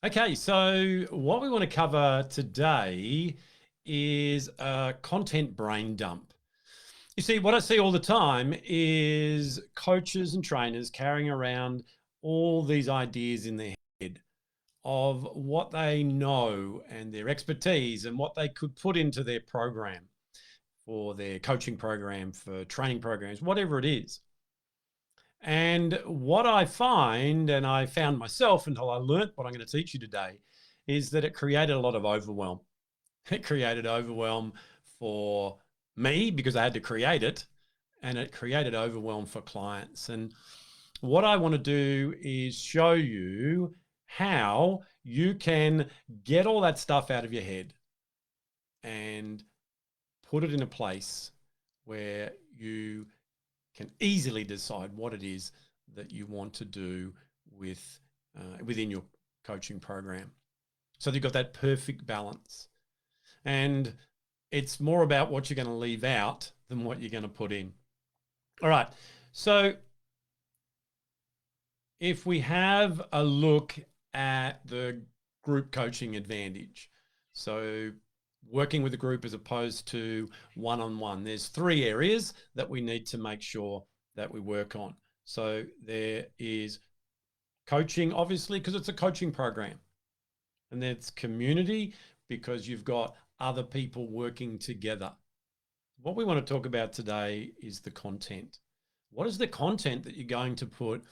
Okay, so what we want to cover today is a content brain dump. You see, what I see all the time is coaches and trainers carrying around all these ideas in their head of what they know and their expertise and what they could put into their program, for their coaching program, for training programs, whatever it is. And what I find, and I found myself until I learnt what I'm going to teach you today, is that it created a lot of overwhelm. It created overwhelm for me because I had to create it, and it created overwhelm for clients. And what I want to do is show you how you can get all that stuff out of your head and put it in a place where you can easily decide what it is that you want to do with within your coaching program. So you've got that perfect balance. And it's more about what you're going to leave out than what you're going to put in. All right. So if we have a look at the group coaching advantage, so working with a group as opposed to one-on-one, there's three areas that we need to make sure that we work on. So there is coaching, obviously, because it's a coaching program. And there's community, because you've got other people working together. What we want to talk about today is the content. What is the content that you're going to put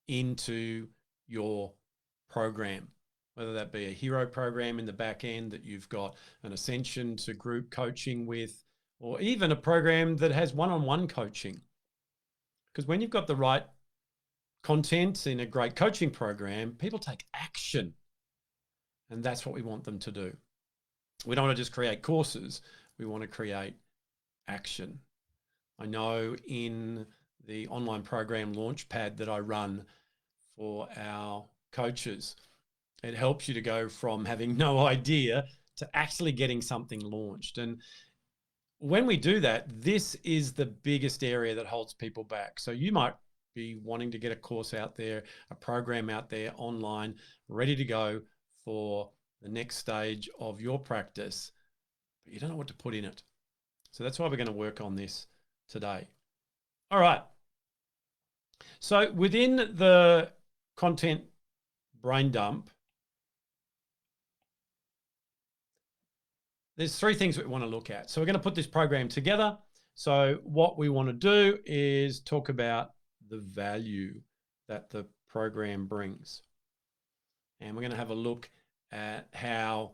into your program? Whether that be a hero program in the back end that you've got an ascension to group coaching with, or even a program that has one-on-one coaching. Because when you've got the right content in a great coaching program, people take action. And that's what we want them to do. We don't want to just create courses. We want to create action. I know in the online program Launchpad that I run for our coaches, it helps you to go from having no idea to actually getting something launched. And when we do that, this is the biggest area that holds people back. So you might be wanting to get a course out there, a program out there online, ready to go for the next stage of your practice, but you don't know what to put in it. So that's why we're going to work on this today. All right. So within the content brain dump, there's three things that we want to look at. So we're going to put this program together. So what we want to do is talk about the value that the program brings. And we're going to have a look at how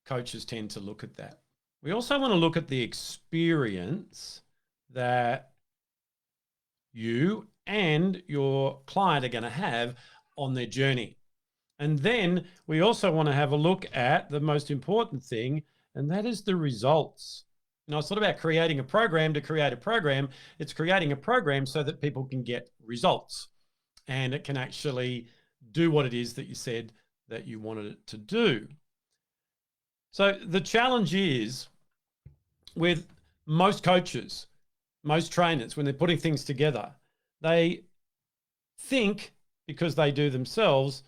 coaches tend to look at that. We also want to look at the experience that you and your client are going to have on their journey. And then we also want to have a look at the most important thing, and that is the results. You know, it's not about creating a program to create a program. It's creating a program so that people can get results and it can actually do what it is that you said that you wanted it to do. So the challenge is with most coaches, most trainers, when they're putting things together, they think, because they do themselves,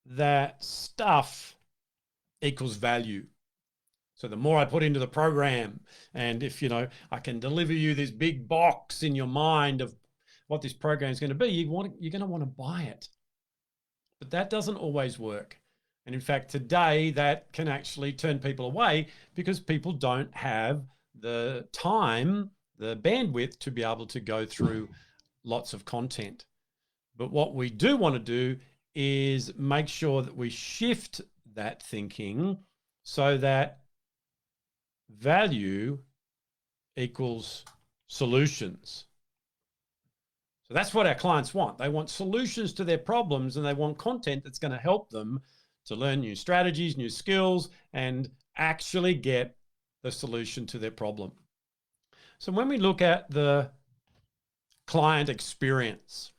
that stuff equals value. So the more I put into the program, and if, you know, I can deliver you this big box in your mind of what this program is going to be, you're going to want to buy it. But that doesn't always work. And in fact, today that can actually turn people away because people don't have the time, the bandwidth to be able to go through lots of content. But what we do want to do is make sure that we shift that thinking so that value equals solutions. So that's what our clients want. They want solutions to their problems, and they want content that's going to help them to learn new strategies, new skills, and actually get the solution to their problem. So when we look at the client experience,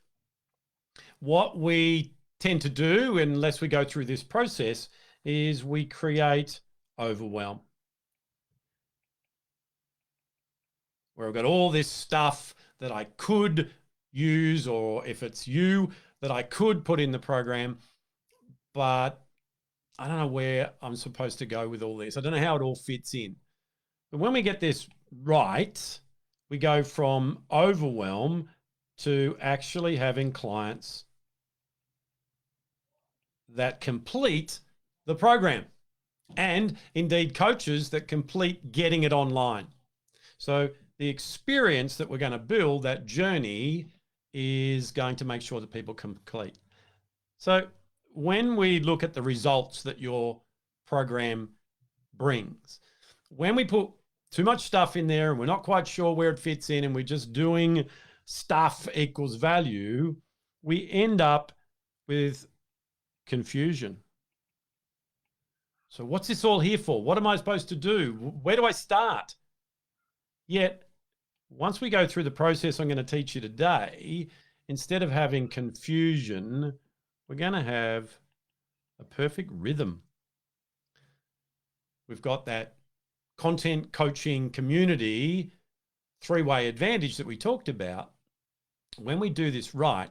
what we tend to do, unless we go through this process, is we create overwhelm. Where I've got all this stuff that I could use, or if it's you, that I could put in the program, but I don't know where I'm supposed to go with all this. I don't know how it all fits in. But when we get this right, we go from overwhelm to actually having clients that complete the program, and indeed coaches that complete getting it online. So the experience that we're going to build, that journey, is going to make sure that people complete. So when we look at the results that your program brings, when we put too much stuff in there and we're not quite sure where it fits in and we're just doing stuff equals value, we end up with confusion. So what's this all here for? What am I supposed to do? Where do I start? Yet, once we go through the process I'm going to teach you today, instead of having confusion, we're going to have a perfect rhythm. We've got that content coaching community three-way advantage that we talked about. When we do this right,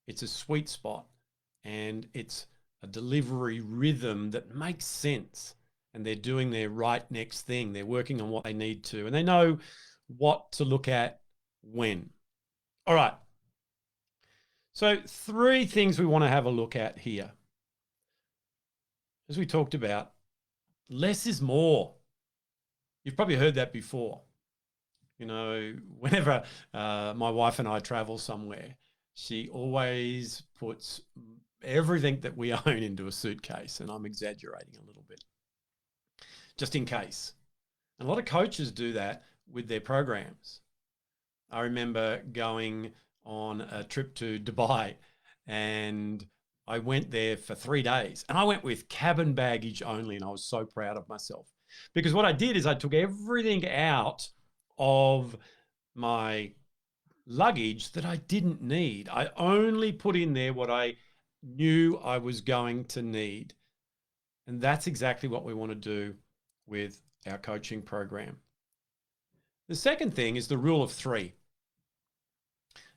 it's a sweet spot and it's a delivery rhythm that makes sense. And they're doing their right next thing. They're working on what they need to, and they know what to look at when. All right. So 3 things we want to have a look at here. As we talked about, less is more. You've probably heard that before. You know, whenever my wife and I travel somewhere, she always puts everything that we own into a suitcase, and I'm exaggerating a little bit, just in case. And a lot of coaches do that with their programs. I remember going on a trip to Dubai, and I went there for 3 days, and I went with cabin baggage only, and I was so proud of myself. Because what I did is I took everything out of my luggage that I didn't need. I only put in there what I knew I was going to need. And that's exactly what we want to do with our coaching program. The second thing is the rule of 3.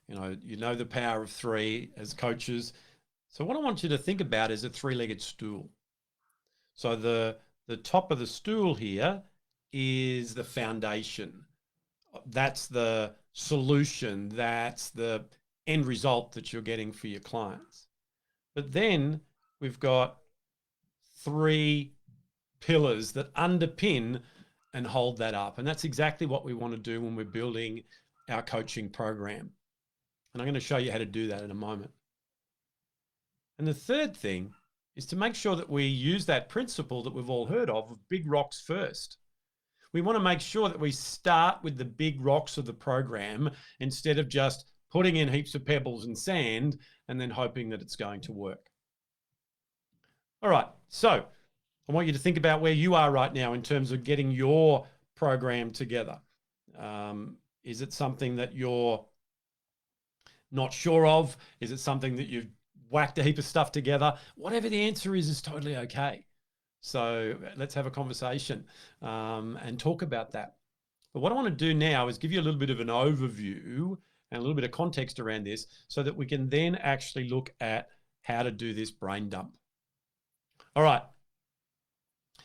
You know the power of 3 as coaches. So what I want you to think about is a 3-legged stool. So the top of the stool here is the foundation. That's the solution. That's the end result that you're getting for your clients. But then we've got 3 pillars that underpin and hold that up. And that's exactly what we want to do when we're building our coaching program. And I'm going to show you how to do that in a moment. And the third thing is to make sure that we use that principle that we've all heard of big rocks first. We want to make sure that we start with the big rocks of the program instead of just putting in heaps of pebbles and sand and then hoping that it's going to work. All right, so I want you to think about where you are right now in terms of getting your program together. Is it something that you're not sure of? Is it something that you've whacked a heap of stuff together? Whatever the answer is totally okay. So let's have a conversation and talk about that. But what I want to do now is give you a little bit of an overview and a little bit of context around this so that we can then actually look at how to do this brain dump. All right.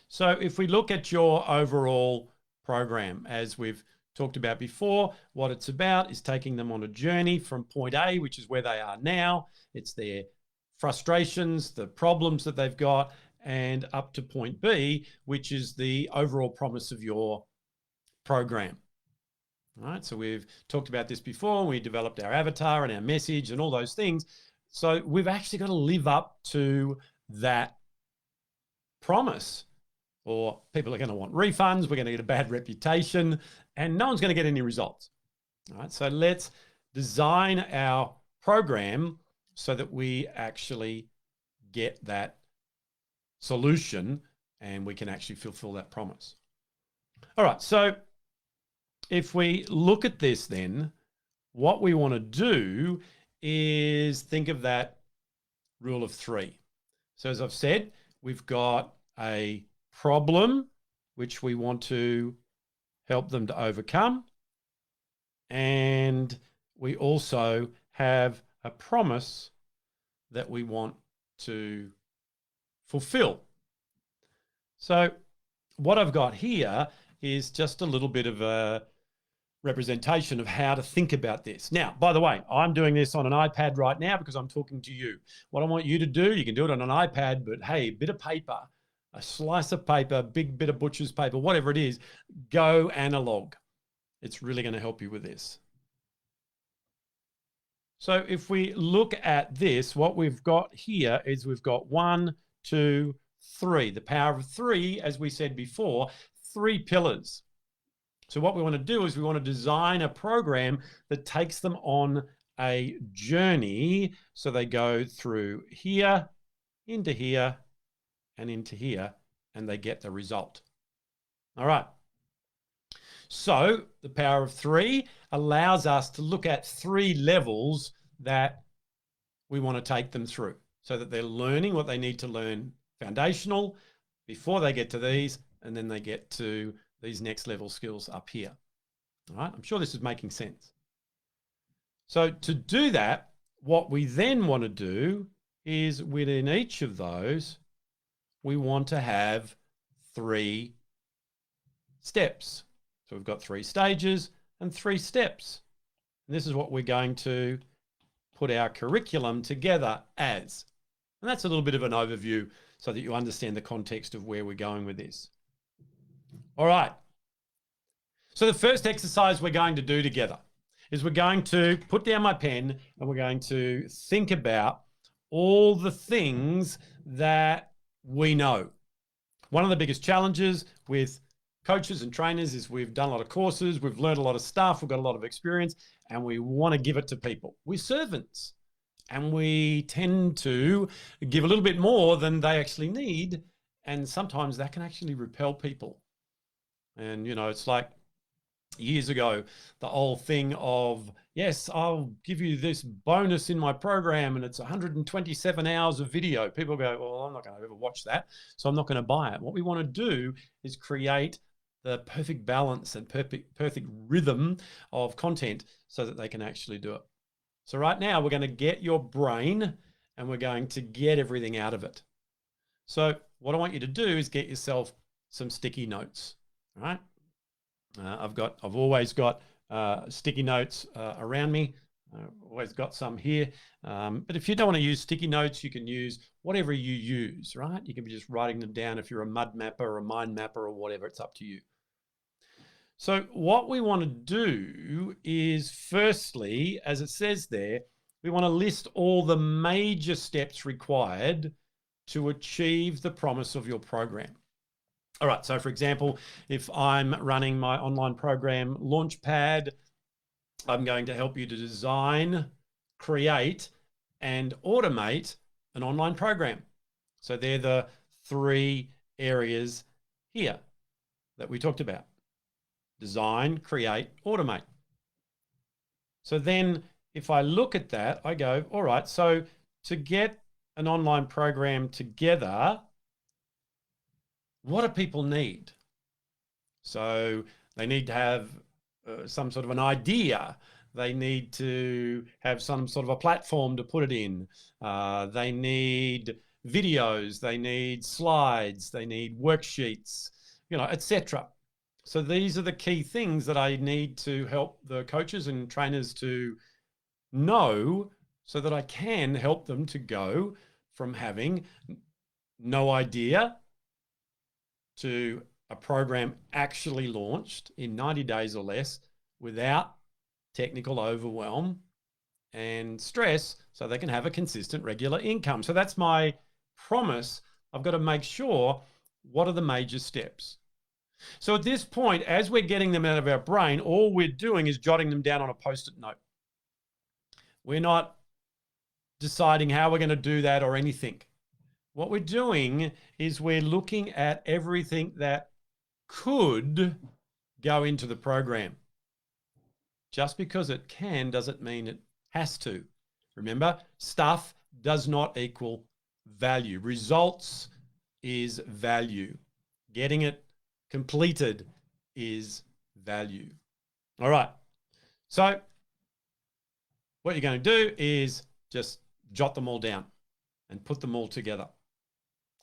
So if we look at your overall program, as we've talked about before, what it's about is taking them on a journey from point A, which is where they are now. It's their frustrations, the problems that they've got, and up to point B, which is the overall promise of your program. All right, so we've talked about this before. We developed our avatar and our message and all those things. So we've actually got to live up to that promise, or people are going to want refunds. We're going to get a bad reputation, and no one's going to get any results. All right, so let's design our program so that we actually get that solution and we can actually fulfill that promise. All right, so if we look at this, then what we want to do is think of that rule of 3. So as I've said, we've got a problem which we want to help them to overcome, and we also have a promise that we want to fulfill. So what I've got here is just a little bit of a representation of how to think about this. Now, by the way, I'm doing this on an iPad right now because I'm talking to you. What I want you to do, you can do it on an iPad, but hey, a bit of paper, a slice of paper, big bit of butcher's paper, whatever it is, go analog. It's really going to help you with this. So if we look at this, what we've got here is we've got 1, 2, 3. The power of 3, as we said before, 3 pillars. So what we want to do is we want to design a program that takes them on a journey. So they go through here, into here, and into here, and they get the result. All right. So the power of 3 allows us to look at 3 levels that we want to take them through so that they're learning what they need to learn foundational before they get to these, and then they get to these next level skills up here. All right, I'm sure this is making sense. So to do that, what we then want to do is within each of those, we want to have 3 steps. So we've got 3 stages and 3 steps. And this is what we're going to put our curriculum together as. And that's a little bit of an overview so that you understand the context of where we're going with this. All right. So the first exercise we're going to do together is we're going to put down my pen and we're going to think about all the things that we know. One of the biggest challenges with coaches and trainers is we've done a lot of courses, we've learned a lot of stuff, we've got a lot of experience, and we want to give it to people. We're servants, and we tend to give a little bit more than they actually need, and sometimes that can actually repel people. And, you know, it's like years ago, the whole thing of, yes, I'll give you this bonus in my program and it's 127 hours of video. People go, well, I'm not going to ever watch that, so I'm not going to buy it. What we want to do is create the perfect balance and perfect rhythm of content so that they can actually do it. So right now, we're going to get your brain and we're going to get everything out of it. So what I want you to do is get yourself some sticky notes, all right? I've always got sticky notes around me. I've always got some here. But if you don't want to use sticky notes, you can use whatever you use, right? You can be just writing them down if you're a mud mapper or a mind mapper or whatever. It's up to you. So what we want to do is, firstly, as it says there, we want to list all the major steps required to achieve the promise of your program. All right, so for example, if I'm running my online program Launchpad, I'm going to help you to design, create, and automate an online program. So they're the 3 areas here that we talked about. Design, create, automate. So then if I look at that, I go, all right, so to get an online program together, what do people need? So they need to have some sort of an idea. They need to have some sort of a platform to put it in. They need videos. They need slides. They need worksheets, you know, etc. So these are the key things that I need to help the coaches and trainers to know so that I can help them to go from having no idea to a program actually launched in 90 days or less without technical overwhelm and stress, so they can have a consistent regular income. So that's my promise. I've got to make sure, what are the major steps? So at this point, as we're getting them out of our brain, all we're doing is jotting them down on a post-it note. We're not deciding how we're going to do that or anything. What we're doing is we're looking at everything that could go into the program. Just because it can doesn't mean it has to. Remember, stuff does not equal value. Results is value. Getting it completed is value. All right. So what you're going to do is just jot them all down and put them all together.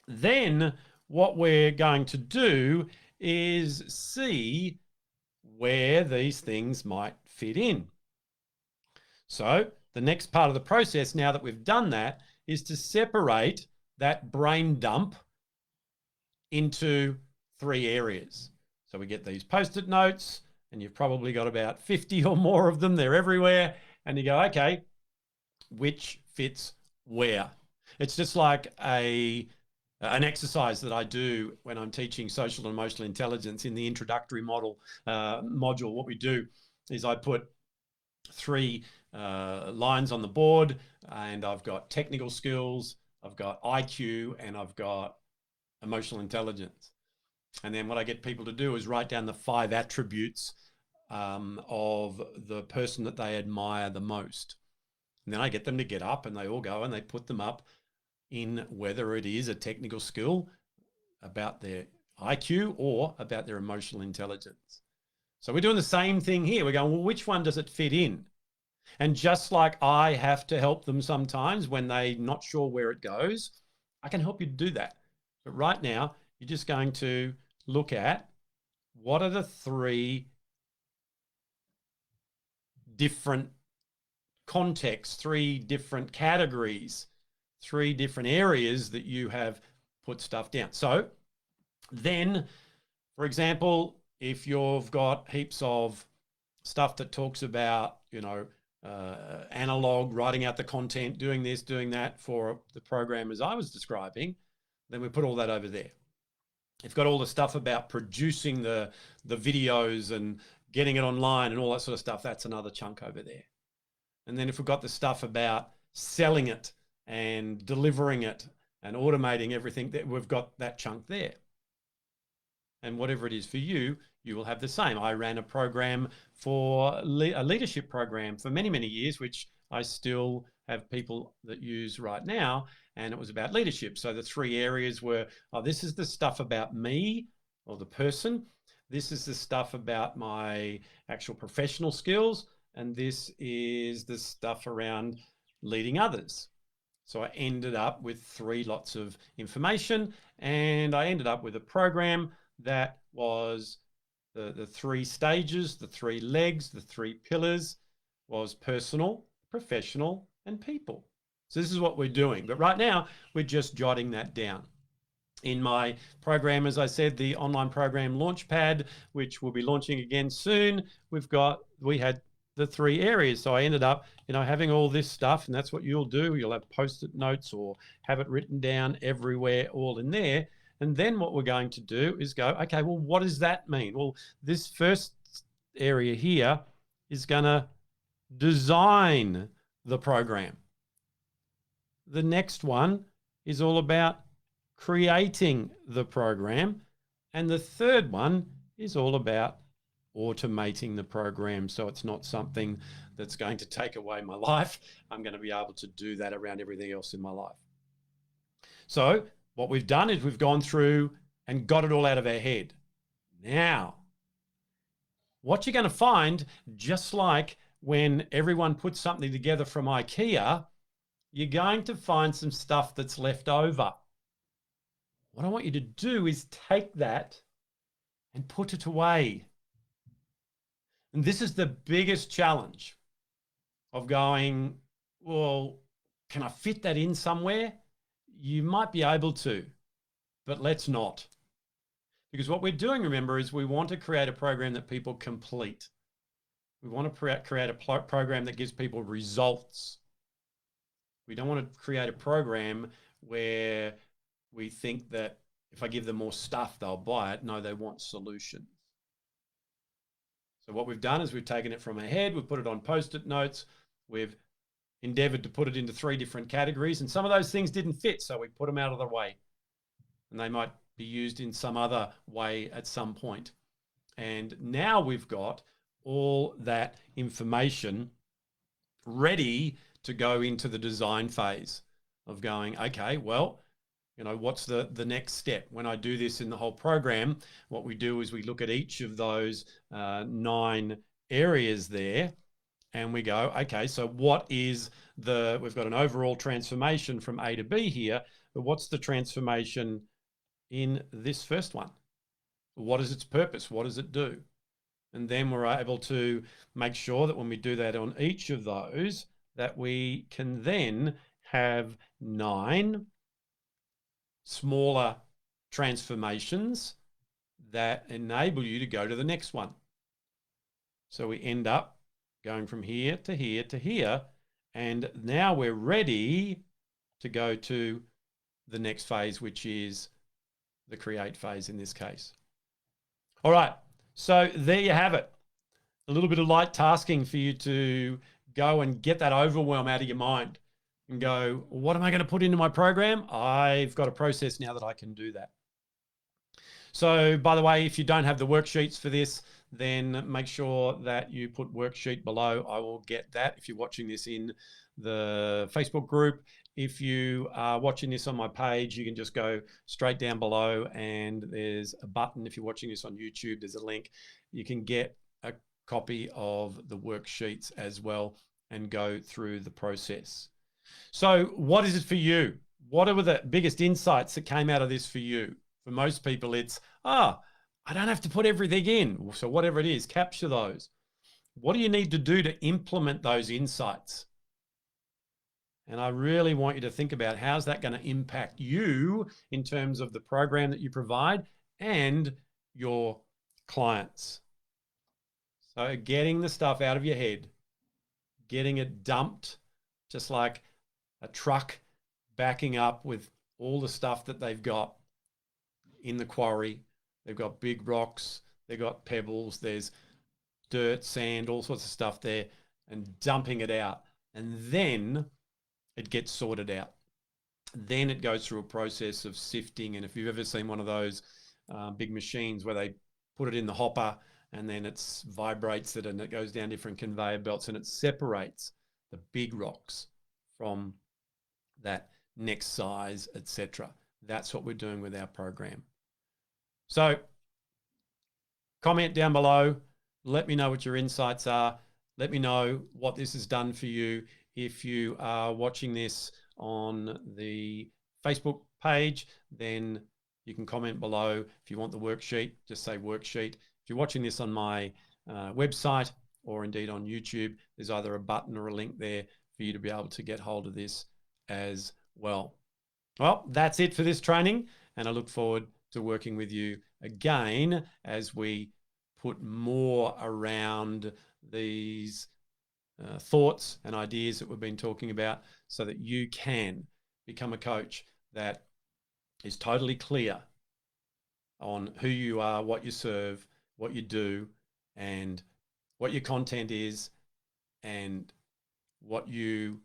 Then what we're going to do is see where these things might fit in. So the next part of the process, now that we've done that, is to separate that brain dump into 3 areas. So we get these Post-it notes, and you've probably got about 50 or more of them. They're everywhere. And you go, okay, which fits where? It's just like an exercise that I do when I'm teaching social and emotional intelligence in the introductory module. What we do is I put 3 lines on the board, and I've got technical skills, I've got IQ, and I've got emotional intelligence. And then what I get people to do is write down the 5 attributes of the person that they admire the most. And then I get them to get up, and they all go and they put them up in whether it is a technical skill about their IQ or about their emotional intelligence. So we're doing the same thing here. We're going, well, which one does it fit in? And just like I have to help them sometimes when they're not sure where it goes, I can help you do that. But right now, you're just going to look at what are the 3 different contexts, 3 different categories, 3 different areas that you have put stuff down. So then, for example, if you've got heaps of stuff that talks about, analog, writing out the content, doing this, doing that for the program as I was describing, then we put all that over there. You've got all the stuff about producing the videos and getting it online and all that sort of stuff. That's another chunk over there. And then if we've got the stuff about selling it and delivering it and automating everything, that we've got that chunk there. And whatever it is for you, you will have the same. I ran a program for a leadership program for many, many years, which I still have people that use right now. And it was about leadership. So the 3 areas were, this is the stuff about me or the person. This is the stuff about my actual professional skills. And this is the stuff around leading others. So I ended up with 3 lots of information, and I ended up with a program that was the 3 stages, the 3 legs, the 3 pillars was personal, professional, and people. So this is what we're doing. But right now, we're just jotting that down. In my program, as I said, the online program Launchpad, which will be launching again soon, we had the 3 areas. So I ended up, having all this stuff, and that's what you'll do. You'll have Post-it notes or have it written down everywhere, all in there. And then what we're going to do is go, okay, well, what does that mean? Well, this first area here is going to design the program. The next one is all about creating the program. And the third one is all about automating the program. So it's not something that's going to take away my life. I'm going to be able to do that around everything else in my life. So what we've done is we've gone through and got it all out of our head. Now, what you're going to find, just like when everyone puts something together from IKEA, you're going to find some stuff that's left over. What I want you to do is take that and put it away. And this is the biggest challenge of going, well, can I fit that in somewhere? You might be able to, but let's not. Because what we're doing, remember, is we want to create a program that people complete. We want to create a program that gives people results. We don't want to create a program where we think that if I give them more stuff, they'll buy it. No, they want solutions. So what we've done is we've taken it from our head, we've put it on Post-it notes, we've endeavored to put it into 3 different categories, and some of those things didn't fit, so we put them out of the way. And they might be used in some other way at some point. And now we've got all that information ready to go into the design phase of going, okay, well, what's the next step? When I do this in the whole program, what we do is we look at each of those 9 areas there, and we go, okay, so what is we've got an overall transformation from A to B here, but what's the transformation in this first one. What is its purpose? What does it do? And then we're able to make sure that when we do that on each of those, that we can then have 9 smaller transformations that enable you to go to the next one. So we end up going from here to here to here. And now we're ready to go to the next phase, which is the create phase in this case. All right. So there you have it. A little bit of light tasking for you to go and get that overwhelm out of your mind and go, what am I going to put into my program? I've got a process now that I can do that. So, by the way, if you don't have the worksheets for this, then make sure that you put worksheet below. I will get that if you're watching this in the Facebook group. If you are watching this on my page, you can just go straight down below and there's a button. If you're watching this on YouTube, there's a link. You can get a copy of the worksheets as well and go through the process. So what is it for you? What are the biggest insights that came out of this for you? For most people, it's, I don't have to put everything in. So whatever it is, capture those. What do you need to do to implement those insights? And I really want you to think about how's that going to impact you in terms of the program that you provide and your clients. So getting the stuff out of your head, getting it dumped, just like a truck backing up with all the stuff that they've got in the quarry. They've got big rocks, they've got pebbles, there's dirt, sand, all sorts of stuff there, and dumping it out. And then it gets sorted out. Then it goes through a process of sifting. And if you've ever seen one of those big machines where they put it in the hopper and then it vibrates it and it goes down different conveyor belts and it separates the big rocks from that next size, etc. That's what we're doing with our program. So comment down below. Let me know what your insights are. Let me know what this has done for you. If you are watching this on the Facebook page, then you can comment below. If you want the worksheet, just say worksheet. If you're watching this on my website or indeed on YouTube, there's either a button or a link there for you to be able to get hold of this as well. Well, that's it for this training, and I look forward to working with you again as we put more around these thoughts and ideas that we've been talking about so that you can become a coach that is totally clear on who you are, what you serve, what you do, and what your content is, and what you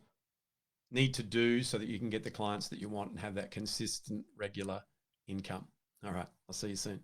need to do so that you can get the clients that you want and have that consistent, regular income. All right, I'll see you soon.